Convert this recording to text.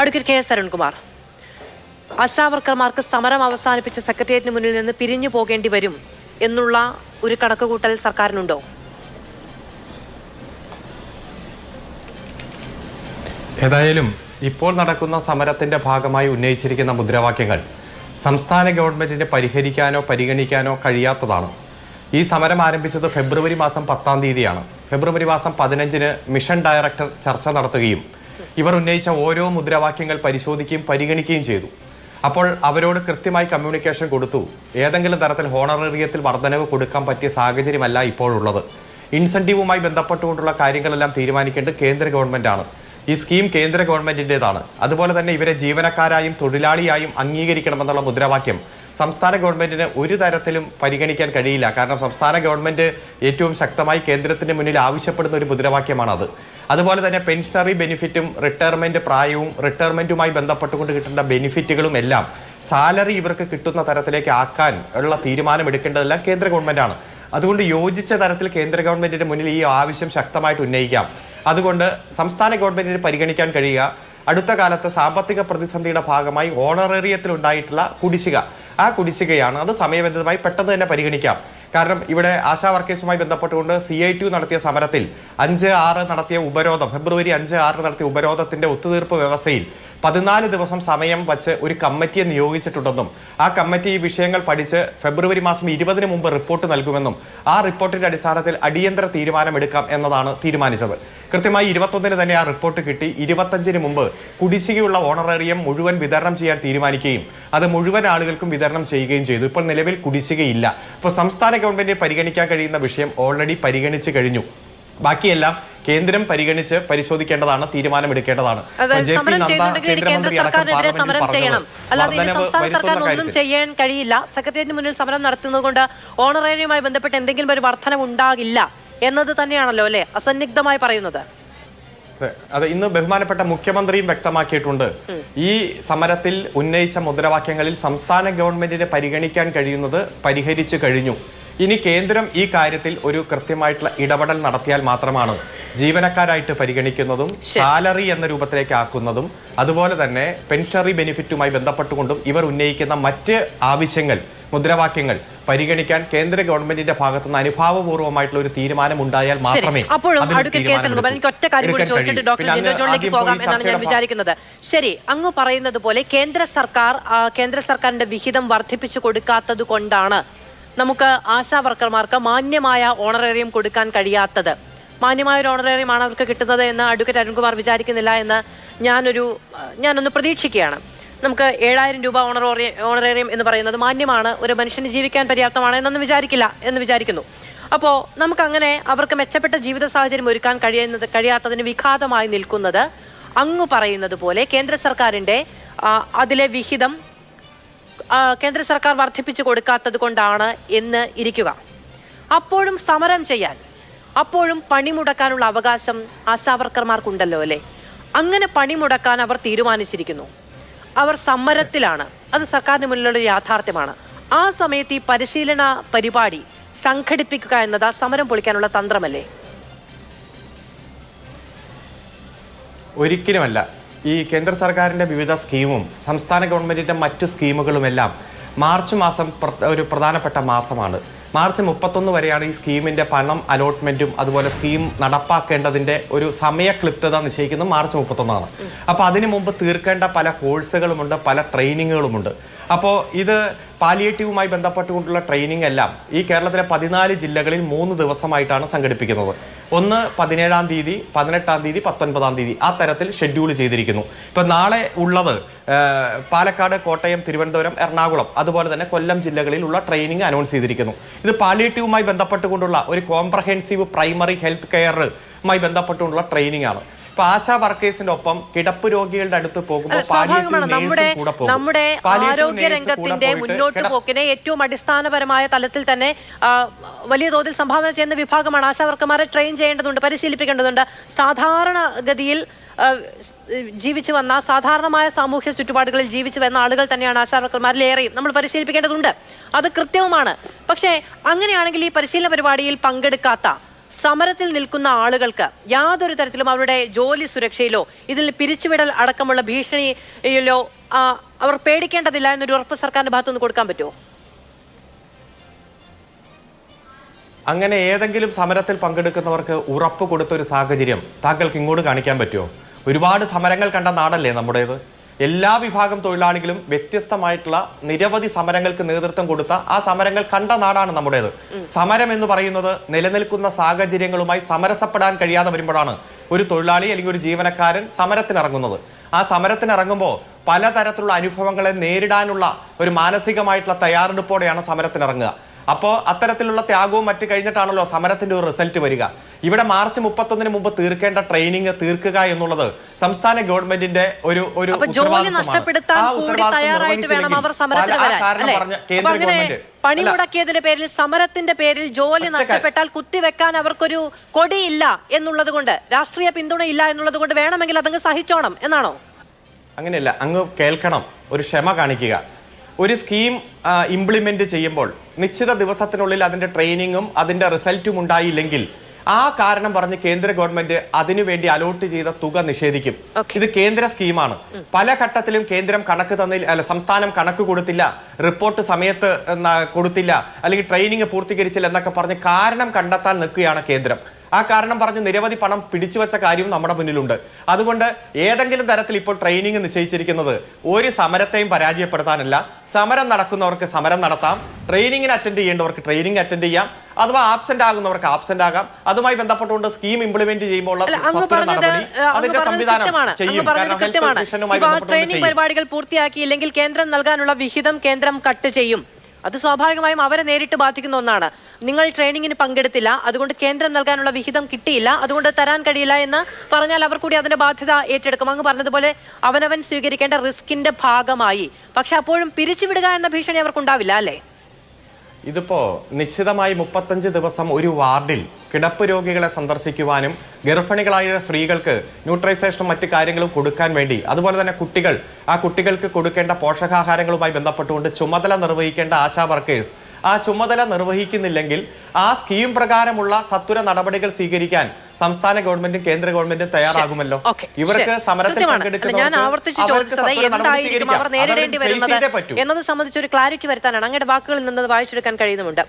Advocate KS. Arunkumar, ആശാവർക്കർമാർക്ക് സമരം അവസാനിപ്പിച്ച് സെക്രട്ടേറിയറ്റിന് മുന്നിൽ നിന്ന് പിരിഞ്ഞു പോകേണ്ടി വരും എന്നുള്ള ഒരു കണക്കുകൂട്ടൽ സർക്കാരിനുണ്ടോ? ഏതായാലും ഇപ്പോൾ നടക്കുന്ന സമരത്തിന്റെ ഭാഗമായി ഉന്നയിച്ചിരിക്കുന്ന മുദ്രാവാക്യങ്ങൾ സംസ്ഥാന ഗവൺമെന്റിന് പരിഹരിക്കാനോ പരിഗണിക്കാനോ കഴിയാത്തതാണ്. ഈ സമരം ആരംഭിച്ചത് ഫെബ്രുവരി മാസം 10-ാം തീയതിയാണ്. ഫെബ്രുവരി മാസം 15-ന് മിഷൻ ഡയറക്ടർ ചർച്ച നടത്തുകയും ഇവർ ഉന്നയിച്ച ഓരോ മുദ്രാവാക്യങ്ങൾ പരിശോധിക്കുകയും പരിഗണിക്കുകയും ചെയ്തു. അപ്പോൾ അവരോട് കൃത്യമായി കമ്മ്യൂണിക്കേഷൻ കൊടുത്തു. ഏതെങ്കിലും തരത്തിൽ ഹോണറേറിയത്തിൽ വർധനവ് കൊടുക്കാൻ പറ്റിയ സാഹചര്യമല്ല ഇപ്പോഴുള്ളത്. ഇൻസെന്റീവുമായി ബന്ധപ്പെട്ടുകൊണ്ടുള്ള കാര്യങ്ങളെല്ലാം തീരുമാനിക്കേണ്ടത് കേന്ദ്ര ഗവൺമെന്റാണ്. ഈ സ്കീം കേന്ദ്ര ഗവൺമെന്റിൻ്റെതാണ്. അതുപോലെ തന്നെ ഇവരെ ജീവനക്കാരായും തൊഴിലാളിയായും അംഗീകരിക്കണമെന്നുള്ള മുദ്രാവാക്യം സംസ്ഥാന ഗവൺമെന്റിന് ഒരു തരത്തിലും പരിഗണിക്കാൻ കഴിയില്ല. കാരണം സംസ്ഥാന ഗവൺമെന്റ് ഏറ്റവും ശക്തമായി കേന്ദ്രത്തിന് മുന്നിൽ ആവശ്യപ്പെടുന്ന ഒരു മുദ്രാവാക്യമാണത്. അതുപോലെ തന്നെ പെൻഷനറി ബെനിഫിറ്റും റിട്ടയർമെന്റ് പ്രായവും റിട്ടയർമെന്റുമായി ബന്ധപ്പെട്ടുകൊണ്ട് കിട്ടേണ്ട ബെനിഫിറ്റുകളും എല്ലാം സാലറി ഇവർക്ക് കിട്ടുന്ന തരത്തിലേക്ക് ആക്കാൻ ഉള്ള തീരുമാനമെടുക്കേണ്ടതെല്ലാം കേന്ദ്ര ഗവൺമെന്റാണ്. അതുകൊണ്ട് യോജിച്ച തരത്തിൽ കേന്ദ്ര ഗവൺമെന്റിന്റെ മുന്നിൽ ഈ ആവശ്യം ശക്തമായിട്ട് ഉന്നയിക്കാം. അതുകൊണ്ട് സംസ്ഥാന ഗവൺമെന്റിന് പരിഗണിക്കാൻ കഴിയുക അടുത്ത കാലത്ത് സാമ്പത്തിക പ്രതിസന്ധിയുടെ ഭാഗമായി ഓണറേറിയത്തിൽ ഉണ്ടായിട്ടുള്ള കുടിശ്ശിക, ആ കുടിശ്ശികയാണ്. അത് സമയബന്ധിതമായി പെട്ടെന്ന് തന്നെ പരിഗണിക്കാം. കാരണം ഇവിടെ ആശാ വർക്കേഴ്സുമായി ബന്ധപ്പെട്ടുകൊണ്ട് CITU നടത്തിയ സമരത്തിൽ 5-6 നടത്തിയ ഉപരോധം, ഫെബ്രുവരി 5-6 നടത്തിയ ഉപരോധത്തിന്റെ ഒത്തുതീർപ്പ് വ്യവസ്ഥയിൽ 14 ദിവസം സമയം വച്ച് ഒരു കമ്മിറ്റിയെ നിയോഗിച്ചിട്ടുണ്ടെന്നും ആ കമ്മിറ്റി ഈ വിഷയങ്ങൾ പഠിച്ച് ഫെബ്രുവരി മാസം 20-ന് മുമ്പ് റിപ്പോർട്ട് നൽകുമെന്നും ആ റിപ്പോർട്ടിന്റെ അടിസ്ഥാനത്തിൽ അടിയന്തര തീരുമാനമെടുക്കാം എന്നതാണ് തീരുമാനിച്ചത്. കൃത്യമായി 21-ന് തന്നെ ആ റിപ്പോർട്ട് കിട്ടി. 25-ന് മുമ്പ് കുടിശ്ശികയുള്ള ഓണറേറിയം മുഴുവൻ വിതരണം ചെയ്യാൻ തീരുമാനിക്കുകയും അത് മുഴുവൻ ആളുകൾക്കും വിതരണം ചെയ്യുകയും ചെയ്തു. ഇപ്പോൾ നിലവിൽ കുടിശ്ശികയില്ല. ഇപ്പോൾ സംസ്ഥാന ഗവൺമെന്റിന് പരിഗണിക്കാൻ കഴിയുന്ന വിഷയം ഓൾറെഡി പരിഗണിച്ചു കഴിഞ്ഞു. ബാക്കിയെല്ലാം കേന്ദ്രം പരിഗണിച്ച് പരിശോധിക്കേണ്ടതാണ്, തീരുമാനമെടുക്കേണ്ടതാണ്. ഒന്നും ചെയ്യാൻ കഴിയില്ല. സെക്രട്ടേറിയറ്റിന് മുന്നിൽ സമരം നടത്തുന്നത് കൊണ്ട് ഓണറേറിയവുമായി ബന്ധപ്പെട്ട് എന്തെങ്കിലും ഒരു വർധന ഉണ്ടാകില്ല എന്നത് തന്നെയാണല്ലോ അല്ലെ അസന്നിഗ്ധമായി പറയുന്നത്. അതെ, ഇന്ന് ബഹുമാനപ്പെട്ട മുഖ്യമന്ത്രിയും വ്യക്തമാക്കിയിട്ടുണ്ട്. ഈ സമരത്തിൽ ഉന്നയിച്ച മുദ്രാവാക്യങ്ങളിൽ സംസ്ഥാന ഗവൺമെന്റിനെ പരിഗണിക്കാൻ കഴിയുന്നത് പരിഹരിച്ചു കഴിഞ്ഞു. ഇനി കേന്ദ്രം ഈ കാര്യത്തിൽ ഒരു കൃത്യമായിട്ടുള്ള ഇടപെടൽ നടത്തിയാൽ മാത്രമാണ് ജീവനക്കാരായിട്ട് പരിഗണിക്കുന്നതും സാലറി എന്ന രൂപത്തിലേക്ക് ആക്കുന്നതും അതുപോലെ തന്നെ പെൻഷനറി ബെനിഫിറ്റുമായി ബന്ധപ്പെട്ടുകൊണ്ടും ഇവർ ഉന്നയിക്കുന്ന മറ്റ് ആവശ്യങ്ങൾ, മുദ്രാവാക്യങ്ങൾ പരിഗണിക്കാൻ കേന്ദ്ര ഗവൺമെന്റിന്റെ ഭാഗത്തുനിന്ന് അനുഭാവപൂർവ്വമായിട്ടുള്ള ഒരു തീരുമാനം ഉണ്ടായാൽ മാത്രമേ വിചാരിക്കുന്നത്. ശരി, അങ്ങ് പറയുന്നത് പോലെ കേന്ദ്ര സർക്കാരിന്റെ വിഹിതം വർദ്ധിപ്പിച്ചു കൊടുക്കാത്തത് കൊണ്ടാണ് നമുക്ക് ആശാ വർക്കർമാർക്ക് മാന്യമായ ഓണറേറിയം കൊടുക്കാൻ കഴിയാത്തത്. മാന്യമായ ഒരു ഓണറേറിയമാണ് അവർക്ക് കിട്ടുന്നത് എന്ന് അഡ്വക്കേറ്റ് അരുൺകുമാർ വിചാരിക്കുന്നില്ല എന്ന് ഞാനൊന്ന് പ്രതീക്ഷിക്കുകയാണ്. നമുക്ക് 7000 രൂപ ഓണറേറിയം എന്ന് പറയുന്നത് മാന്യമാണ്, ഒരു മനുഷ്യന് ജീവിക്കാൻ പര്യാപ്തമാണ് എന്നൊന്നും വിചാരിക്കില്ല എന്ന് വിചാരിക്കുന്നു. അപ്പോൾ നമുക്കങ്ങനെ അവർക്ക് മെച്ചപ്പെട്ട ജീവിത സാഹചര്യം ഒരുക്കാൻ കഴിയാത്തതിന് വിഘാതമായി നിൽക്കുന്നത് അങ്ങ് പറയുന്നത് പോലെ കേന്ദ്ര സർക്കാരിൻ്റെ അതിലെ വിഹിതം കേന്ദ്ര സർക്കാർ വർദ്ധിപ്പിച്ചു കൊടുക്കാത്തത് കൊണ്ടാണ് എന്ന് ഇരിക്കുക. അപ്പോഴും സമരം ചെയ്യാൻ, അപ്പോഴും പണിമുടക്കാനുള്ള അവകാശം ആശാവർക്കർമാർക്കുണ്ടല്ലോ അല്ലേ? അങ്ങനെ പണിമുടക്കാൻ അവർ തീരുമാനിച്ചിരിക്കുന്നു. അവർ സമരത്തിലാണ്. അത് സർക്കാരിന് മുന്നിലുള്ള യാഥാർത്ഥ്യമാണ്. ആ സമയത്ത് ഈ പരിശീലന പരിപാടി സംഘടിപ്പിക്കുക എന്നത് സമരം പൊളിക്കാനുള്ള തന്ത്രമല്ലേ? ഒരിക്കലുമല്ല. ഈ കേന്ദ്ര സർക്കാരിൻ്റെ വിവിധ സ്കീമും സംസ്ഥാന ഗവൺമെൻറ്റിൻ്റെ മറ്റു സ്കീമുകളുമെല്ലാം മാർച്ച് മാസം ഒരു പ്രധാനപ്പെട്ട മാസമാണ്. മാർച്ച് 31 വരെയാണ് ഈ സ്കീമിൻ്റെ പണം അലോട്ട്മെൻറ്റും അതുപോലെ സ്കീം നടപ്പാക്കേണ്ടതിൻ്റെ ഒരു സമയക്ലിപ്തത നിശ്ചയിക്കുന്നത് മാർച്ച് 31ആണ്. അപ്പോൾ അതിനു മുമ്പ് തീർക്കേണ്ട പല കോഴ്സുകളുമുണ്ട്, പല ട്രെയിനിങ്ങുകളുമുണ്ട്. അപ്പോൾ ഇത് പാലിയേറ്റീവുമായി ബന്ധപ്പെട്ടുകൊണ്ടുള്ള ട്രെയിനിങ് എല്ലാം ഈ കേരളത്തിലെ 14 ജില്ലകളിൽ 3 ദിവസമായിട്ടാണ് സംഘടിപ്പിക്കുന്നത്. ഒന്ന് 17-ാം തീയതി, 18-ാം തീയതി, 19-ാം തീയതി ആ തരത്തിൽ ഷെഡ്യൂൾ ചെയ്തിരിക്കുന്നു. ഇപ്പം നാളെ ഉള്ളത് പാലക്കാട്, കോട്ടയം, തിരുവനന്തപുരം, എറണാകുളം അതുപോലെ തന്നെ കൊല്ലം ജില്ലകളിലുള്ള ട്രെയിനിങ് അനൗൺസ് ചെയ്തിരിക്കുന്നു. ഇത് പാലിയേറ്റീവുമായി ബന്ധപ്പെട്ടുകൊണ്ടുള്ള ഒരു കോംപ്രഹെൻസീവ് പ്രൈമറി ഹെൽത്ത് കെയറുമായി ബന്ധപ്പെട്ടുകൊണ്ടുള്ള ട്രെയിനിങ് ആണ്. ഇപ്പൊ ആശാ വർക്കേഴ്സിന്റെ ഒപ്പം കിടപ്പ് രോഗികളുടെ അടുത്ത് പോകുമ്പോൾ നമ്മുടെ ആരോഗ്യ രംഗത്തിന്റെ മുന്നോട്ട് പോക്കിനെ ഏറ്റവും അടിസ്ഥാനപരമായ തലത്തിൽ തന്നെ വലിയ തോതിൽ സംഭാവന ചെയ്യുന്ന വിഭാഗമാണ് ആശാ വർക്കർമാരെ. ട്രെയിൻ ചെയ്യേണ്ടതുണ്ട്, പരിശീലിപ്പിക്കേണ്ടതുണ്ട്. സാധാരണഗതിയിൽ ജീവിച്ചു വന്ന സാധാരണമായ സാമൂഹ്യ ചുറ്റുപാടുകളിൽ ജീവിച്ചു വന്ന ആളുകൾ തന്നെയാണ് ആശാ വർക്കർമാരിലേറെയും. നമ്മൾ പരിശീലിപ്പിക്കേണ്ടതുണ്ട്, അത് കൃത്യവുമാണ്. പക്ഷേ അങ്ങനെയാണെങ്കിൽ ഈ പരിശീലന പരിപാടിയിൽ പങ്കെടുക്കാത്ത സമരത്തിൽ നിൽക്കുന്ന ആളുകൾക്ക് യാതൊരു തരത്തിലും അവരുടെ ജോലി സുരക്ഷയിലോ ഇതിൽ പിരിച്ചുവിടൽ അടക്കമുള്ള ഭീഷണിയിലോ അവർ പേടിക്കേണ്ടതില്ല എന്നൊരു ഉറപ്പ് സർക്കാരിന്റെ ഭാഗത്തുനിന്ന് കൊടുക്കാൻ പറ്റുമോ? അങ്ങനെ ഏതെങ്കിലും സമരത്തിൽ പങ്കെടുക്കുന്നവർക്ക് ഉറപ്പ് കൊടുത്ത ഒരു സാഹചര്യം താങ്കൾക്ക് ഇങ്ങോട്ട് കാണിക്കാൻ പറ്റുമോ? ഒരുപാട് സമരങ്ങൾ കണ്ട നാടല്ലേ നമ്മുടേത്. എല്ലാ വിഭാഗം തൊഴിലാളികളും വ്യത്യസ്തമായിട്ടുള്ള നിരവധി സമരങ്ങൾക്ക് നേതൃത്വം കൊടുത്ത ആ സമരങ്ങൾ കണ്ട നാടാണ് നമ്മുടേത്. സമരം എന്ന് പറയുന്നത് നിലനിൽക്കുന്ന സാഹചര്യങ്ങളുമായി സമരസപ്പെടാൻ കഴിയാതെ വരുമ്പോഴാണ് ഒരു തൊഴിലാളി അല്ലെങ്കിൽ ഒരു ജീവനക്കാരൻ സമരത്തിനിറങ്ങുന്നത്. ആ സമരത്തിനിറങ്ങുമ്പോൾ പലതരത്തിലുള്ള അനുഭവങ്ങളെ നേരിടാനുള്ള ഒരു മാനസികമായിട്ടുള്ള തയ്യാറെടുപ്പോടെയാണ് സമരത്തിനിറങ്ങുക. അപ്പോൾ അത്തരത്തിലുള്ള ത്യാഗവും മറ്റു കഴിഞ്ഞിട്ടാണല്ലോ സമരത്തിന്റെ ഒരു റിസൾട്ട് വരിക. ഇവിടെ മാർച്ച് 31 മുമ്പ് തീർക്കേണ്ട ട്രെയിനിങ് തീർക്കുക എന്നുള്ളത് സംസ്ഥാന ഗവൺമെന്റിന്റെ ഒരു പണി മുടക്കിയതിന്റെ പേരിൽ സമരത്തിന്റെ പേരിൽ ജോലി നഷ്ടപ്പെട്ടാൽ കുത്തിവെക്കാൻ അവർക്കൊരു കൊടിയില്ല എന്നുള്ളത് കൊണ്ട്, രാഷ്ട്രീയ പിന്തുണ ഇല്ല എന്നുള്ളത് കൊണ്ട് വേണമെങ്കിൽ അതങ്ങ് സഹിച്ചോണം എന്നാണോ? അങ്ങനെയല്ല, അങ്ങ് കേൾക്കണം, ഒരു ക്ഷമ കാണിക്കുക. ഒരു സ്കീം ഇംപ്ലിമെന്റ് ചെയ്യുമ്പോൾ നിശ്ചിത ദിവസത്തിനുള്ളിൽ അതിന്റെ ട്രെയിനിങ്ങും അതിന്റെ റിസൾട്ടും ഉണ്ടായില്ലെങ്കിൽ ആ കാരണം പറഞ്ഞ് കേന്ദ്ര ഗവൺമെന്റ് അതിനുവേണ്ടി അലോട്ട് ചെയ്ത തുക നിഷേധിക്കും. ഇത് കേന്ദ്ര സ്കീമാണ്. പല ഘട്ടത്തിലും കേന്ദ്രം കണക്ക് തന്നില്ല, സംസ്ഥാനം കണക്ക് കൊടുത്തില്ല, റിപ്പോർട്ട് സമയത്ത് കൊടുത്തില്ല, അല്ലെങ്കിൽ ട്രെയിനിങ് പൂർത്തീകരിച്ചില്ല എന്നൊക്കെ പറഞ്ഞ് കാരണം കണ്ടെത്താൻ നിൽക്കുകയാണ് കേന്ദ്രം. ആ കാരണം പറഞ്ഞ് നിരവധി പണം പിടിച്ചുവെച്ച കാര്യവും നമ്മുടെ മുന്നിലുണ്ട്. അതുകൊണ്ട് ഏതെങ്കിലും തരത്തിൽ ഇപ്പോൾ ട്രെയിനിങ് നിശ്ചയിച്ചിരിക്കുന്നത് ഒരു സമരത്തെയും പരാജയപ്പെടുത്താനല്ല, സമരം നടക്കുന്നവർക്ക് സമരം നടത്താം, ട്രെയിനിങ്ങിന് അറ്റൻഡ് ചെയ്യേണ്ടവർക്ക് ട്രെയിനിങ് അറ്റൻഡ് ചെയ്യാം, അഥവാ ആബ്സെന്റ് ആകുന്നവർക്ക് ആബ്സെന്റ് ആകാം. അതുമായി ബന്ധപ്പെട്ടുകൊണ്ട് സ്കീം ഇംപ്ലിമെന്റ് ചെയ്യുമ്പോൾ അതിന്റെ സംവിധാനം ചെയ്യും. ട്രെയിനിങ് പരിപാടികൾ പൂർത്തിയാക്കിയില്ലെങ്കിൽ കേന്ദ്രം നൽകാനുള്ള വിഹിതം കേന്ദ്രം കട്ട് ചെയ്യും. അത് സ്വാഭാവികമായും അവരെ നേരിട്ട് ബാധിക്കുന്ന ഒന്നാണ്. നിങ്ങൾ ട്രെയിനിങ്ങിന് പങ്കെടുത്തില്ല, അതുകൊണ്ട് കേന്ദ്രം നൽകാനുള്ള വിഹിതം കിട്ടിയില്ല, അതുകൊണ്ട് തരാൻ കഴിയില്ല എന്ന് പറഞ്ഞാൽ അവർ കൂടി അതിന്റെ ബാധ്യത ഏറ്റെടുക്കും. അങ്ങ് പറഞ്ഞതുപോലെ അവനവൻ സ്വീകരിക്കേണ്ട റിസ്കിന്റെ ഭാഗമായി. പക്ഷെ അപ്പോഴും പിരിച്ചുവിടുക എന്ന ഭീഷണി അവർക്കുണ്ടാവില്ല അല്ലേ? ഇതിപ്പോ നിശ്ചിതമായി 35 ദിവസം ഒരു വാർഡിൽ കിടപ്പ് രോഗികളെ സന്ദർശിക്കുവാനും ഗർഭിണികളായ സ്ത്രീകൾക്ക് ന്യൂട്രൈസേഷനും മറ്റു കാര്യങ്ങളും കൊടുക്കാൻ വേണ്ടി, അതുപോലെ തന്നെ ആ കുട്ടികൾക്ക് കൊടുക്കേണ്ട പോഷകാഹാരങ്ങളുമായി ബന്ധപ്പെട്ടുകൊണ്ട് ചുമതല നിർവഹിക്കേണ്ട ആശാ വർക്കേഴ്സ് ആ ചുമതല നിർവഹിക്കുന്നില്ലെങ്കിൽ ആ സ്കീം പ്രകാരമുള്ള സത്വര നടപടികൾ സ്വീകരിക്കാൻ സംസ്ഥാന ഗവൺമെന്റും കേന്ദ്ര ഗവൺമെന്റും തയ്യാറാകുമല്ലോ. ഇവർക്ക് സമരത്തിൽ എന്നത് സംബന്ധിച്ച് ഒരു ക്ലാരിറ്റി വരുത്താനാണ്. അങ്ങയുടെ വാക്കുകളിൽ നിന്ന് വായിച്ചെടുക്കാൻ കഴിയുന്നുമുണ്ട്.